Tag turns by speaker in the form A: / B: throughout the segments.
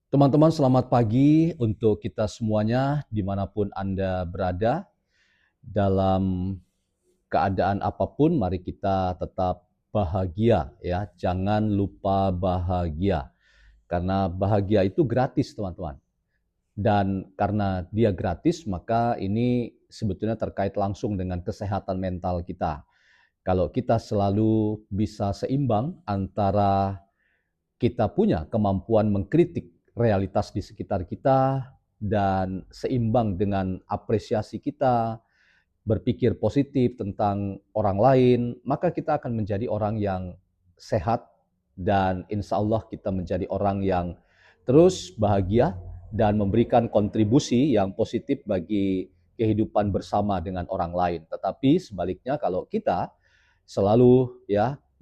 A: Teman-teman, selamat pagi untuk kita semuanya, dimanapun Anda berada. Dalam keadaan apapun, mari kita tetap bahagia ya. Jangan lupa bahagia, karena bahagia itu gratis, teman-teman. Dan karena dia gratis, maka ini sebetulnya terkait langsung dengan kesehatan mental kita. Kalau kita selalu bisa seimbang antara kita punya kemampuan mengkritik realitas di sekitar kita dan seimbang dengan apresiasi kita, berpikir positif tentang orang lain, maka kita akan menjadi orang yang sehat dan insya Allah kita menjadi orang yang terus bahagia dan memberikan kontribusi yang positif bagi kehidupan bersama dengan orang lain. Tetapi sebaliknya, kalau kita selalu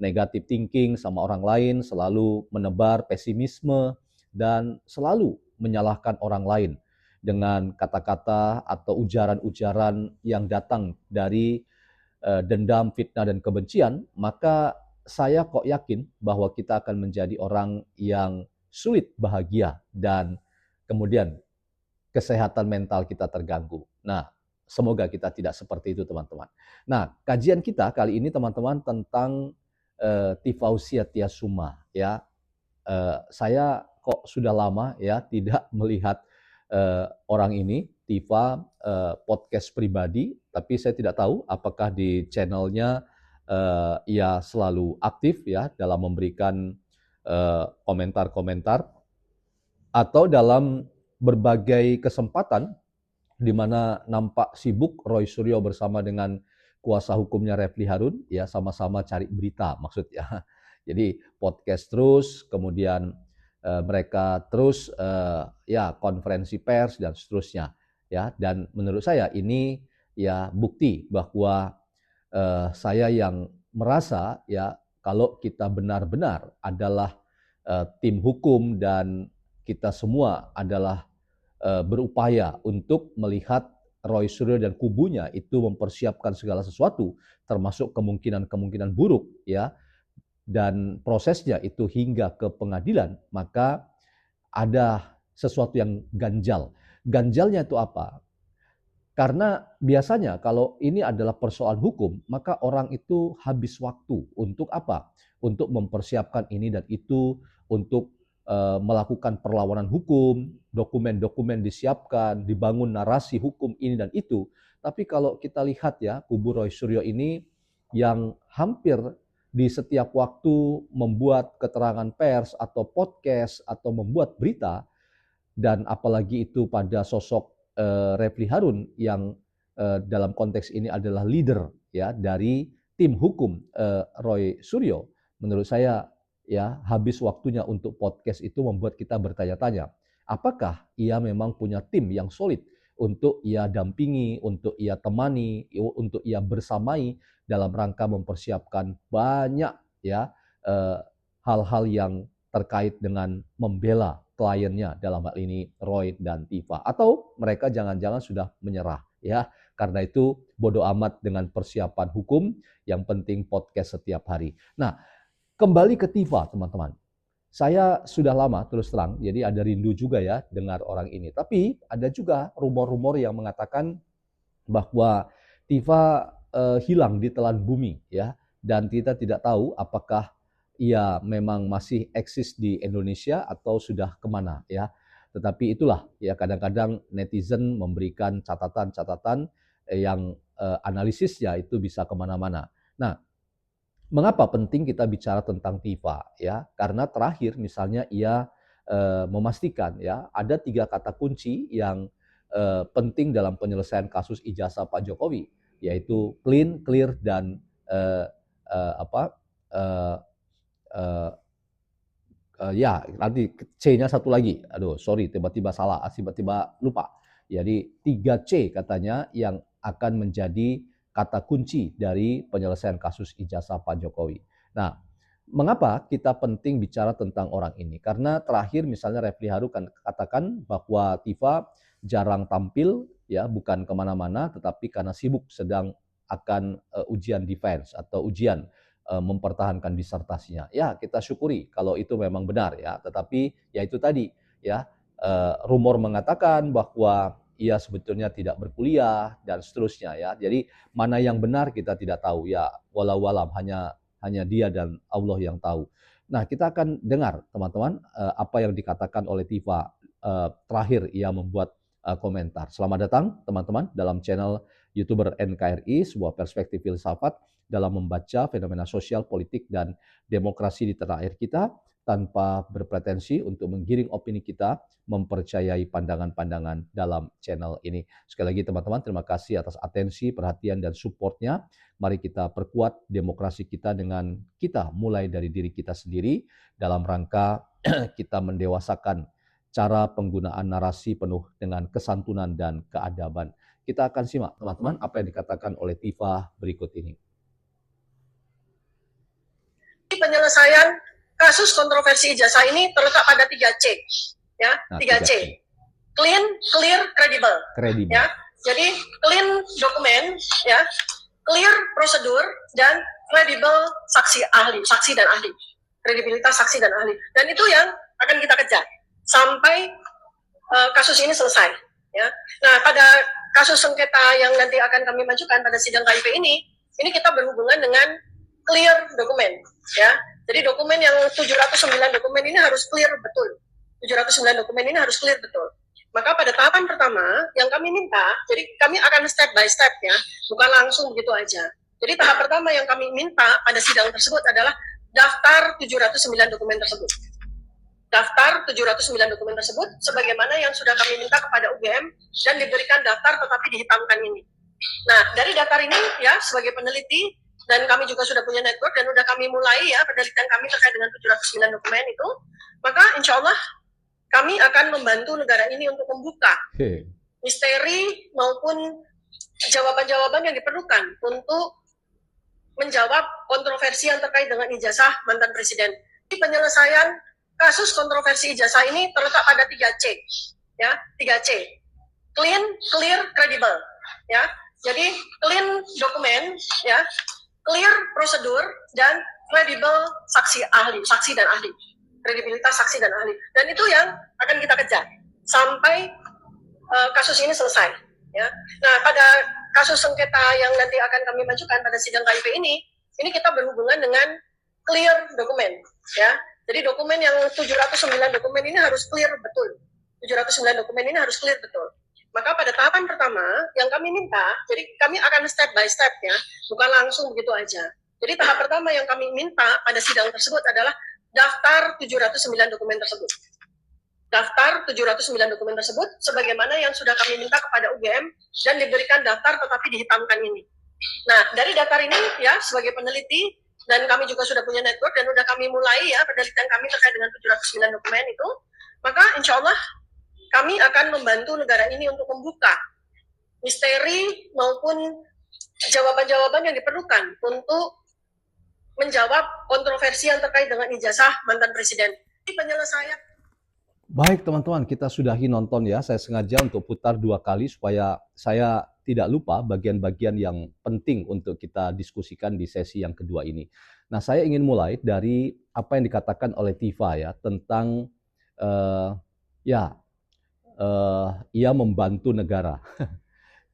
A: negative thinking sama orang lain, selalu menebar pesimisme dan selalu menyalahkan orang lain dengan kata-kata atau ujaran-ujaran yang datang dari dendam, fitnah, dan kebencian, maka saya kok yakin bahwa kita akan menjadi orang yang sulit bahagia dan kemudian kesehatan mental kita terganggu. Nah, semoga kita tidak seperti itu, teman-teman. Nah, kajian kita kali ini, teman-teman, tentang tifausia tiasuma ya. Saya kok sudah lama ya tidak melihat orang ini, Tifa, podcast pribadi, tapi saya tidak tahu apakah di channelnya ia selalu aktif ya dalam memberikan komentar-komentar atau dalam berbagai kesempatan di mana nampak sibuk Roy Suryo bersama dengan kuasa hukumnya Refli Harun, ya sama-sama cari berita maksudnya. Jadi podcast terus, kemudian mereka terus ya konferensi pers dan seterusnya, ya. Dan menurut saya ini ya bukti bahwa saya yang merasa ya kalau kita benar-benar adalah tim hukum dan kita semua adalah berupaya untuk melihat Roy Suryo dan kubunya itu mempersiapkan segala sesuatu, termasuk kemungkinan-kemungkinan buruk ya, dan prosesnya itu hingga ke pengadilan, maka ada sesuatu yang ganjal. Ganjalnya itu apa? Karena biasanya kalau ini adalah persoalan hukum, maka orang itu habis waktu untuk apa? Untuk mempersiapkan ini dan itu, untuk melakukan perlawanan hukum, dokumen-dokumen disiapkan, dibangun narasi hukum ini dan itu. Tapi kalau kita lihat ya, kubu Roy Suryo ini yang hampir di setiap waktu membuat keterangan pers atau podcast atau membuat berita, dan apalagi itu pada sosok Refli Harun yang dalam konteks ini adalah leader ya dari tim hukum Roy Suryo. Menurut saya ya habis waktunya untuk podcast itu membuat kita bertanya-tanya, apakah ia memang punya tim yang solid untuk ia dampingi, untuk ia temani, untuk ia bersamai dalam rangka mempersiapkan banyak ya eh, hal-hal yang terkait dengan membela kliennya, dalam hal ini Roy dan Tifa, atau mereka jangan-jangan sudah menyerah ya. Karena itu bodoh amat dengan persiapan hukum, yang penting podcast setiap hari. Nah, kembali ke Tifa, teman-teman. Saya sudah lama terus terang, jadi ada rindu juga ya dengar orang ini. Tapi ada juga rumor-rumor yang mengatakan bahwa Tifa hilang di telan bumi ya, dan kita tidak tahu apakah ia memang masih eksis di Indonesia atau sudah kemana ya. Tetapi itulah ya, kadang-kadang netizen memberikan catatan-catatan yang analisisnya itu bisa kemana-mana. Nah, mengapa penting kita bicara tentang Tifa ya? Karena terakhir misalnya ia memastikan ya ada 3 kata kunci yang penting dalam penyelesaian kasus ijazah Pak Jokowi, yaitu clean, clear, dan eh, eh, apa eh, eh, ya nanti C-nya satu lagi. Aduh, sorry, tiba-tiba salah, tiba-tiba lupa. Jadi 3C katanya yang akan menjadi kata kunci dari penyelesaian kasus ijazah Pak Jokowi. Nah, mengapa kita penting bicara tentang orang ini? Karena terakhir misalnya Refli Harun kan katakan bahwa Tifa jarang tampil ya, bukan kemana-mana, tetapi karena sibuk sedang akan ujian defense atau ujian mempertahankan disertasinya. Ya, kita syukuri kalau itu memang benar ya. Tetapi ya itu tadi ya, rumor mengatakan bahwa ia sebetulnya tidak berkuliah dan seterusnya ya. Jadi mana yang benar kita tidak tahu ya, walau alam, hanya dia dan Allah yang tahu. Nah, kita akan dengar teman-teman apa yang dikatakan oleh Tifa terakhir ia membuat komentar. Selamat datang teman-teman dalam channel YouTuber NKRI, sebuah perspektif filsafat dalam membaca fenomena sosial, politik, dan demokrasi di tanah air kita tanpa berpretensi untuk menggiring opini kita, mempercayai pandangan-pandangan dalam channel ini. Sekali lagi teman-teman, terima kasih atas atensi, perhatian, dan supportnya. Mari kita perkuat demokrasi kita dengan kita mulai dari diri kita sendiri dalam rangka kita mendewasakan cara penggunaan narasi penuh dengan kesantunan dan keadaban. Kita akan simak teman-teman apa yang dikatakan oleh Tifa berikut ini.
B: Penyelesaian kasus kontroversi ijazah ini terletak pada 3C, ya, 3C. Clean, clear, credible. Ya. Jadi clean dokumen, ya, clear prosedur, dan credible saksi dan ahli. Kredibilitas saksi dan ahli. Dan itu yang akan kita kejar sampai kasus ini selesai. Ya. Nah, pada kasus sengketa yang nanti akan kami majukan pada sidang KIP ini kita berhubungan dengan clear dokumen, ya. Jadi dokumen yang 709 dokumen ini harus clear betul. 709 dokumen ini harus clear betul. Maka pada tahapan pertama yang kami minta, jadi kami akan step by step ya, bukan langsung begitu aja. Jadi tahap pertama yang kami minta pada sidang tersebut adalah daftar 709 dokumen tersebut. Daftar 709 dokumen tersebut sebagaimana yang sudah kami minta kepada UGM dan diberikan daftar tetapi dihitamkan ini. Nah, dari daftar ini ya sebagai peneliti, dan kami juga sudah punya network dan sudah kami mulai ya penelitian kami terkait dengan 709 dokumen itu, maka insya Allah kami akan membantu negara ini untuk membuka misteri maupun jawaban-jawaban yang diperlukan untuk menjawab kontroversi yang terkait dengan ijazah mantan presiden. Penyelesaian kasus kontroversi ijazah ini terletak pada 3C, ya, 3C. Clean, clear, credible, ya. Jadi clean dokumen, ya, clear prosedur, dan credible saksi dan ahli. Kredibilitas saksi dan ahli. Dan itu yang akan kita kejar sampai kasus ini selesai. Ya. Nah, pada kasus sengketa yang nanti akan kami majukan pada sidang KIP ini kita berhubungan dengan clear dokumen. Ya. Jadi dokumen yang 709 dokumen ini harus clear betul. 709 dokumen ini harus clear betul. Maka pada tahapan pertama yang kami minta, jadi kami akan step by step ya, bukan langsung begitu aja. Jadi tahap pertama yang kami minta pada sidang tersebut adalah daftar 709 dokumen tersebut. Daftar 709 dokumen tersebut sebagaimana yang sudah kami minta kepada UGM dan diberikan daftar tetapi dihitamkan ini. Nah, dari daftar ini ya sebagai peneliti, dan kami juga sudah punya network dan sudah kami mulai ya penelitian kami terkait dengan 709 dokumen itu, maka insya Allah kami akan membantu negara ini untuk membuka misteri maupun jawaban-jawaban yang diperlukan untuk menjawab kontroversi yang terkait dengan ijazah mantan presiden. Penyelesaian.
A: Baik teman-teman, kita sudahi nonton ya. Saya sengaja untuk putar 2 kali supaya saya tidak lupa bagian-bagian yang penting untuk kita diskusikan di sesi yang kedua ini. Nah, saya ingin mulai dari apa yang dikatakan oleh Tifa ya tentang ia membantu negara.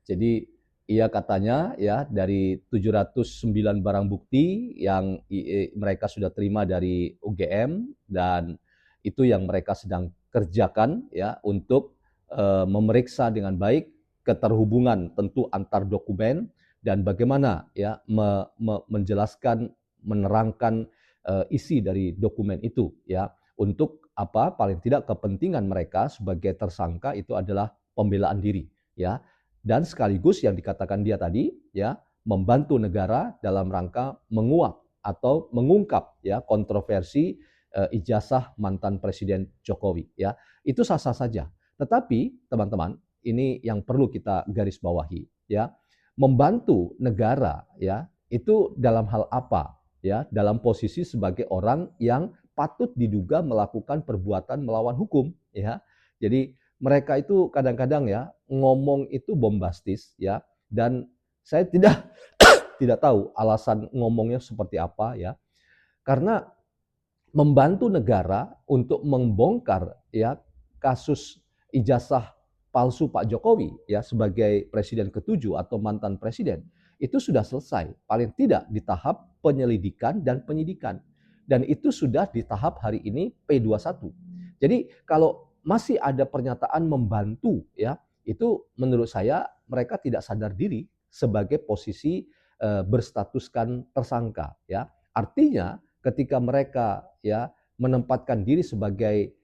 A: Jadi ia katanya ya dari 709 barang bukti yang mereka sudah terima dari UGM, dan itu yang mereka sedang kerjakan ya untuk memeriksa dengan baik keterhubungan tentu antar dokumen dan bagaimana ya menjelaskan, menerangkan isi dari dokumen itu ya, untuk apa, paling tidak kepentingan mereka sebagai tersangka itu adalah pembelaan diri ya, dan sekaligus yang dikatakan dia tadi ya membantu negara dalam rangka menguak atau mengungkap ya kontroversi ijazah mantan Presiden Jokowi ya. Itu sah-sah saja. Tetapi teman-teman, ini yang perlu kita garis bawahi ya. Membantu negara ya itu dalam hal apa ya? Dalam posisi sebagai orang yang patut diduga melakukan perbuatan melawan hukum ya. Jadi mereka itu kadang-kadang ya ngomong itu bombastis ya, dan saya tidak tahu alasan ngomongnya seperti apa ya. Karena membantu negara untuk membongkar ya kasus ijazah palsu Pak Jokowi ya sebagai presiden ke-7 atau mantan presiden itu sudah selesai, paling tidak di tahap penyelidikan dan penyidikan. Dan itu sudah di tahap hari ini P21. Jadi kalau masih ada pernyataan membantu ya, itu menurut saya mereka tidak sadar diri sebagai posisi berstatuskan tersangka ya. Artinya ketika mereka ya menempatkan diri sebagai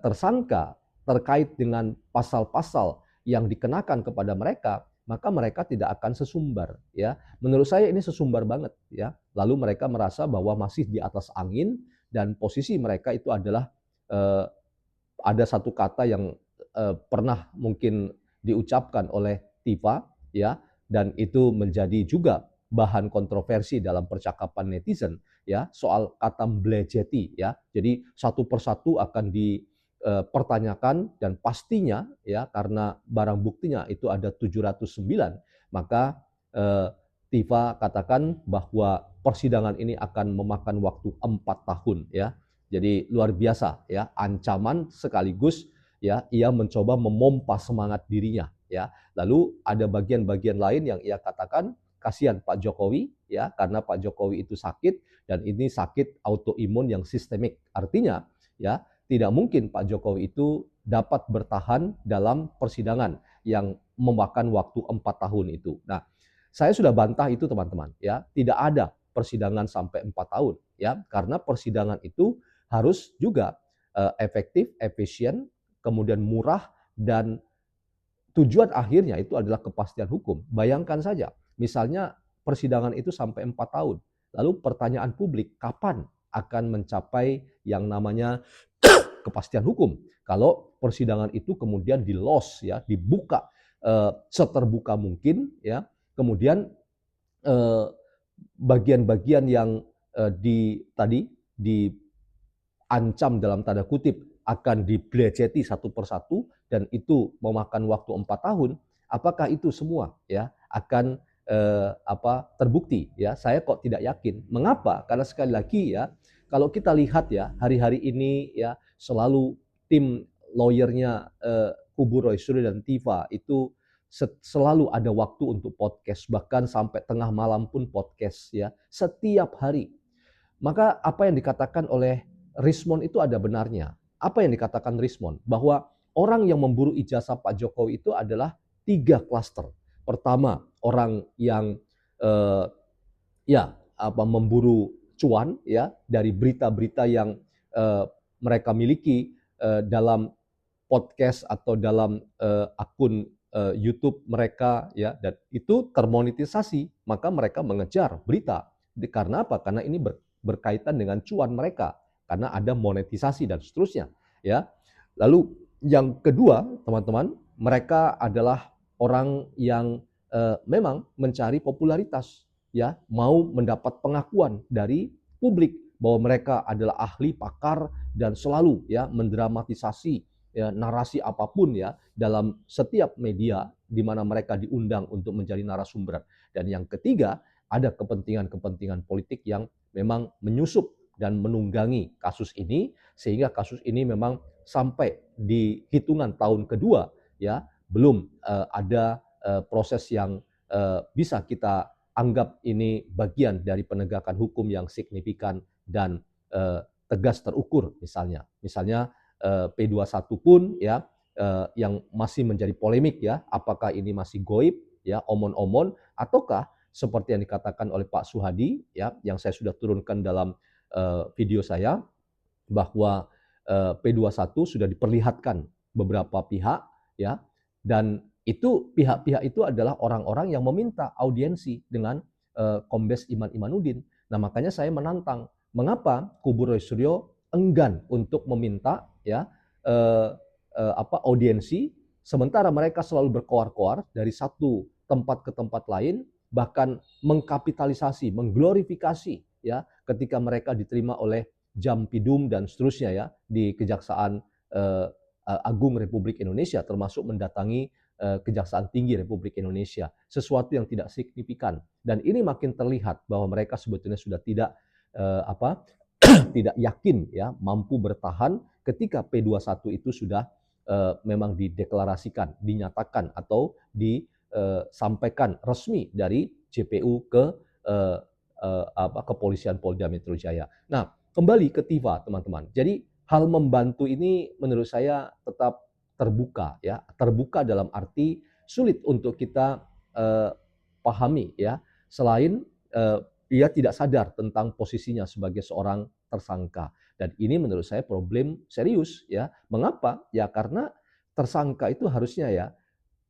A: tersangka terkait dengan pasal-pasal yang dikenakan kepada mereka, maka mereka tidak akan sesumbar ya. Menurut saya ini sesumbar banget ya. Lalu mereka merasa bahwa masih di atas angin dan posisi mereka itu adalah ada satu kata yang pernah mungkin diucapkan oleh Tifa ya, dan itu menjadi juga bahan kontroversi dalam percakapan netizen ya, soal kata mblejeti ya. Jadi satu persatu akan dipertanyakan dan pastinya ya, karena barang buktinya itu ada 709, maka Tifa katakan bahwa persidangan ini akan memakan waktu 4 tahun ya. Jadi luar biasa ya, ancaman sekaligus ya, ia mencoba memompa semangat dirinya ya. Lalu ada bagian-bagian lain yang ia katakan kasihan Pak Jokowi ya, karena Pak Jokowi itu sakit dan ini sakit autoimun yang sistemik. Artinya ya, tidak mungkin Pak Jokowi itu dapat bertahan dalam persidangan yang memakan waktu 4 tahun itu. Nah, saya sudah bantah itu teman-teman ya, tidak ada persidangan sampai 4 tahun ya, karena persidangan itu harus juga efektif, efisien, kemudian murah, dan tujuan akhirnya itu adalah kepastian hukum. Bayangkan saja, misalnya persidangan itu sampai 4 tahun, lalu pertanyaan publik kapan akan mencapai yang namanya kepastian hukum. Kalau persidangan itu kemudian di-loss ya, dibuka seterbuka mungkin ya, kemudian bagian-bagian yang tadi diancam dalam tanda kutip akan dibelejeti satu persatu dan itu memakan waktu 4 tahun, apakah itu semua ya akan terbukti ya? Saya kok tidak yakin. Mengapa? Karena sekali lagi ya, kalau kita lihat ya hari-hari ini ya selalu tim lawyernya kubu Roy Suryo dan Tifa itu selalu ada waktu untuk podcast, bahkan sampai tengah malam pun podcast ya, setiap hari. Maka apa yang dikatakan oleh Rismond itu ada benarnya. Apa yang dikatakan Rismond? Bahwa orang yang memburu ijazah Pak Jokowi itu adalah 3 klaster. Pertama, orang yang memburu cuan ya dari berita-berita yang mereka miliki dalam podcast atau dalam akun YouTube mereka ya, dan itu termonetisasi, maka mereka mengejar berita. Karena apa? Karena ini berkaitan dengan cuan mereka, karena ada monetisasi dan seterusnya ya. Lalu yang kedua, teman-teman, mereka adalah orang yang memang mencari popularitas ya, mau mendapat pengakuan dari publik bahwa mereka adalah ahli, pakar, dan selalu ya mendramatisasi ya, narasi apapun ya dalam setiap media di mana mereka diundang untuk menjadi narasumber. Dan yang ketiga, ada kepentingan-kepentingan politik yang memang menyusup dan menunggangi kasus ini, sehingga kasus ini memang sampai di hitungan tahun kedua ya belum ada proses yang bisa kita anggap ini bagian dari penegakan hukum yang signifikan dan tegas terukur. Misalnya P21 pun ya yang masih menjadi polemik ya, apakah ini masih goib ya, omon-omon, ataukah seperti yang dikatakan oleh Pak Suhadi ya, yang saya sudah turunkan dalam video saya, bahwa P21 sudah diperlihatkan beberapa pihak ya, dan itu pihak-pihak itu adalah orang-orang yang meminta audiensi dengan Kombes Iman Imanuddin. Nah, makanya saya menantang, mengapa kubu Roy Suryo enggan untuk meminta ya audiensi, sementara mereka selalu berkoar-koar dari satu tempat ke tempat lain, bahkan mengkapitalisasi, mengglorifikasi ya ketika mereka diterima oleh Jampidum dan seterusnya ya di Kejaksaan Agung Republik Indonesia, termasuk mendatangi Kejaksaan Tinggi Republik Indonesia, sesuatu yang tidak signifikan. Dan ini makin terlihat bahwa mereka sebetulnya sudah tidak tidak yakin ya mampu bertahan ketika P21 itu sudah memang dideklarasikan, dinyatakan atau disampaikan resmi dari JPU ke Kepolisian Polda Metro Jaya. Nah, kembali ke TIFA, teman-teman. Jadi hal membantu ini menurut saya tetap terbuka, ya, terbuka dalam arti sulit untuk kita pahami, ya. Selain ia tidak sadar tentang posisinya sebagai seorang tersangka. Dan ini menurut saya problem serius, ya. Mengapa? Ya karena tersangka itu harusnya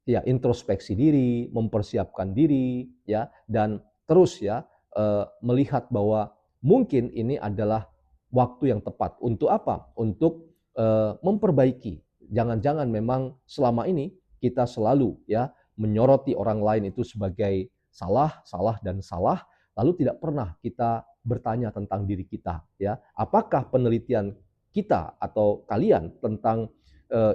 A: ya introspeksi diri, mempersiapkan diri, ya, dan terus ya melihat bahwa mungkin ini adalah waktu yang tepat untuk apa? Untuk memperbaiki. Jangan-jangan memang selama ini kita selalu ya menyoroti orang lain itu sebagai salah, salah dan salah, lalu tidak pernah kita bertanya tentang diri kita, ya. Apakah penelitian kita atau kalian tentang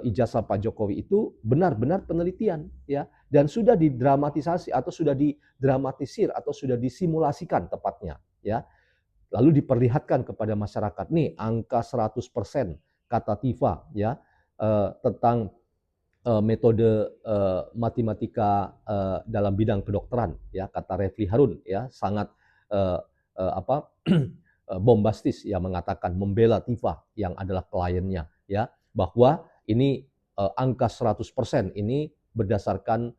A: ijazah Pak Jokowi itu benar-benar penelitian, ya, dan sudah didramatisasi atau sudah didramatisir atau sudah disimulasikan tepatnya, ya. Lalu diperlihatkan kepada masyarakat, nih angka 100% kata TIFA, ya, tentang metode matematika dalam bidang kedokteran, ya, kata Refli Harun, ya, sangat bombastis, ya, mengatakan membela TIFA yang adalah kliennya, ya, bahwa ini angka 100% ini berdasarkan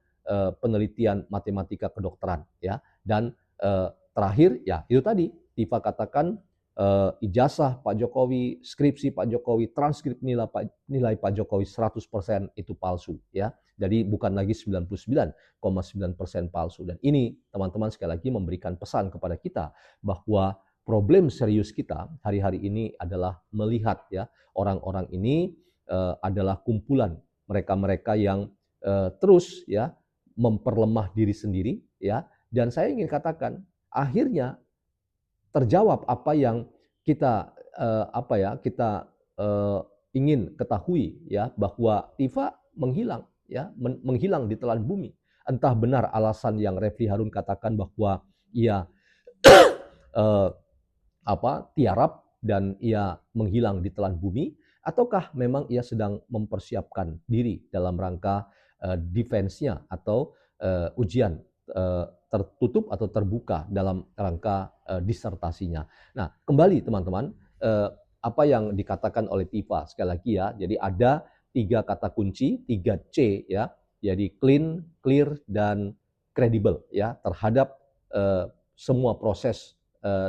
A: penelitian matematika kedokteran, ya. Dan terakhir ya itu tadi TIFA katakan ijazah Pak Jokowi, skripsi Pak Jokowi, transkrip nilai Pak Jokowi 100% itu palsu, ya. Jadi bukan lagi 99,9% palsu. Dan ini teman-teman sekali lagi memberikan pesan kepada kita bahwa problem serius kita hari-hari ini adalah melihat ya orang-orang ini adalah kumpulan mereka-mereka yang terus ya memperlemah diri sendiri, ya. Dan saya ingin katakan akhirnya terjawab apa yang kita kita ingin ketahui, ya, bahwa TIFA menghilang, ya, menghilang di telan bumi. Entah benar alasan yang Refli Harun katakan bahwa ia tiarap dan ia menghilang di telan bumi, ataukah memang ia sedang mempersiapkan diri dalam rangka defense-nya atau ujian tertutup atau terbuka dalam rangka disertasinya. Nah, kembali teman-teman, apa yang dikatakan oleh TIFA sekali lagi ya. Jadi ada 3 kata kunci, 3 C ya. Jadi clean, clear dan credible ya terhadap semua proses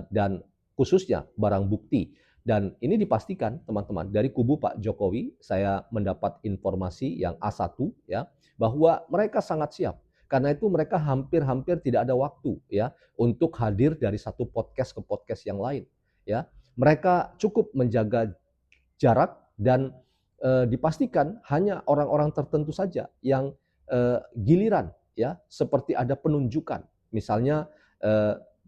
A: dan khususnya barang bukti. Dan ini dipastikan teman-teman dari kubu Pak Jokowi, saya mendapat informasi yang A1 ya, bahwa mereka sangat siap. Karena itu mereka hampir-hampir tidak ada waktu ya untuk hadir dari satu podcast ke podcast yang lain, ya. Mereka cukup menjaga jarak dan dipastikan hanya orang-orang tertentu saja yang giliran ya, seperti ada penunjukan. Misalnya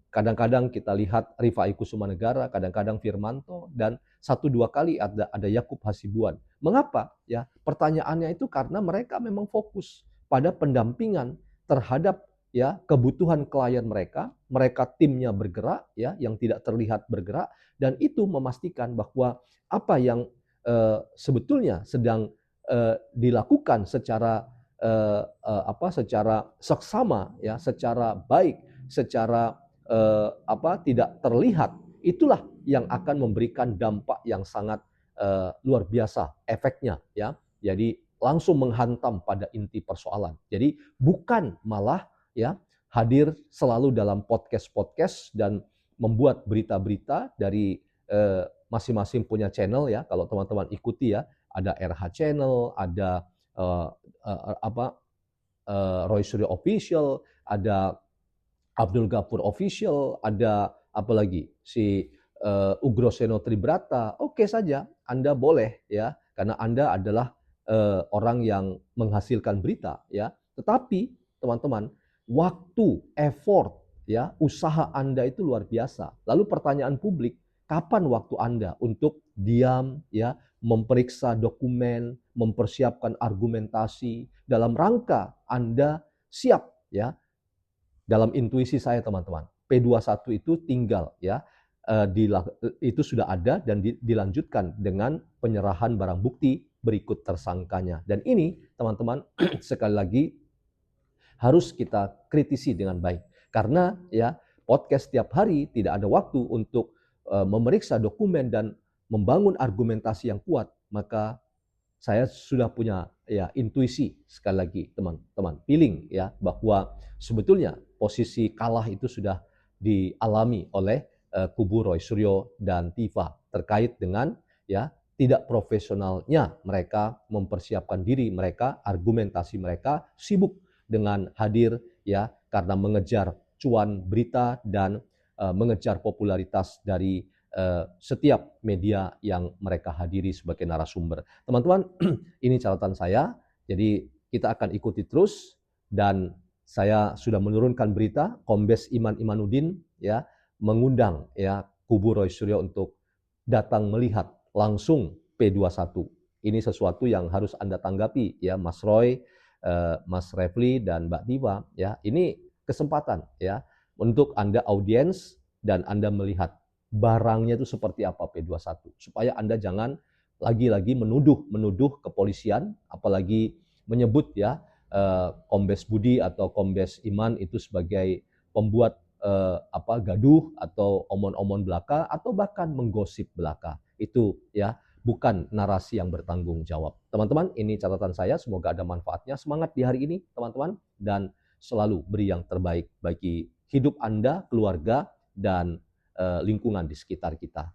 A: kadang-kadang kita lihat Rifai Kusumanegara, kadang-kadang Firmanto, dan 1-2 kali ada Yakub Hasibuan. Mengapa? Ya, pertanyaannya itu karena mereka memang fokus pada pendampingan terhadap ya kebutuhan klien mereka timnya bergerak ya, yang tidak terlihat bergerak, dan itu memastikan bahwa apa yang sebetulnya sedang dilakukan secara secara seksama ya, secara baik, secara tidak terlihat, itulah yang akan memberikan dampak yang sangat luar biasa efeknya ya. Jadi langsung menghantam pada inti persoalan. Jadi bukan malah ya hadir selalu dalam podcast-podcast dan membuat berita-berita dari masing-masing punya channel ya. Kalau teman-teman ikuti ya, ada RH Channel, ada Roy Suryo Official, ada Abdul Ghafur Official, ada apa lagi si Ugroseno Tribrata. Oke saja, Anda boleh ya, karena Anda adalah orang yang menghasilkan berita ya. Tetapi teman-teman, waktu, effort ya, usaha Anda itu luar biasa. Lalu pertanyaan publik, kapan waktu Anda untuk diam ya, memeriksa dokumen, mempersiapkan argumentasi dalam rangka Anda siap ya. Dalam intuisi saya teman-teman, P21 itu tinggal ya itu sudah ada dan dilanjutkan dengan penyerahan barang bukti berikut tersangkanya. Dan ini teman-teman sekali lagi harus kita kritisi dengan baik. Karena ya podcast setiap hari tidak ada waktu untuk memeriksa dokumen dan membangun argumentasi yang kuat, maka saya sudah punya ya intuisi, sekali lagi teman-teman, feeling ya, bahwa sebetulnya posisi kalah itu sudah dialami oleh kubu Roy Suryo dan Tiva terkait dengan ya tidak profesionalnya mereka mempersiapkan diri mereka, argumentasi mereka sibuk dengan hadir ya karena mengejar cuan berita dan mengejar popularitas dari setiap media yang mereka hadiri sebagai narasumber. Teman-teman, ini catatan saya. Jadi kita akan ikuti terus dan saya sudah menurunkan berita Kombes Iman Imanuddin ya mengundang ya kubu Roy Suryo untuk datang melihat langsung P21. Ini sesuatu yang harus Anda tanggapi ya Mas Roy, Mas Refli dan Mbak Tiva ya. Ini kesempatan ya untuk Anda audiens dan Anda melihat barangnya itu seperti apa P21 supaya Anda jangan lagi-lagi menuduh kepolisian, apalagi menyebut ya Kombes Budi atau Kombes Iman itu sebagai pembuat gaduh atau omon-omon belaka atau bahkan menggosip belaka. Itu ya bukan narasi yang bertanggung jawab. Teman-teman, ini catatan saya, semoga ada manfaatnya. Semangat di hari ini teman-teman dan selalu beri yang terbaik bagi hidup Anda, keluarga dan lingkungan di sekitar kita.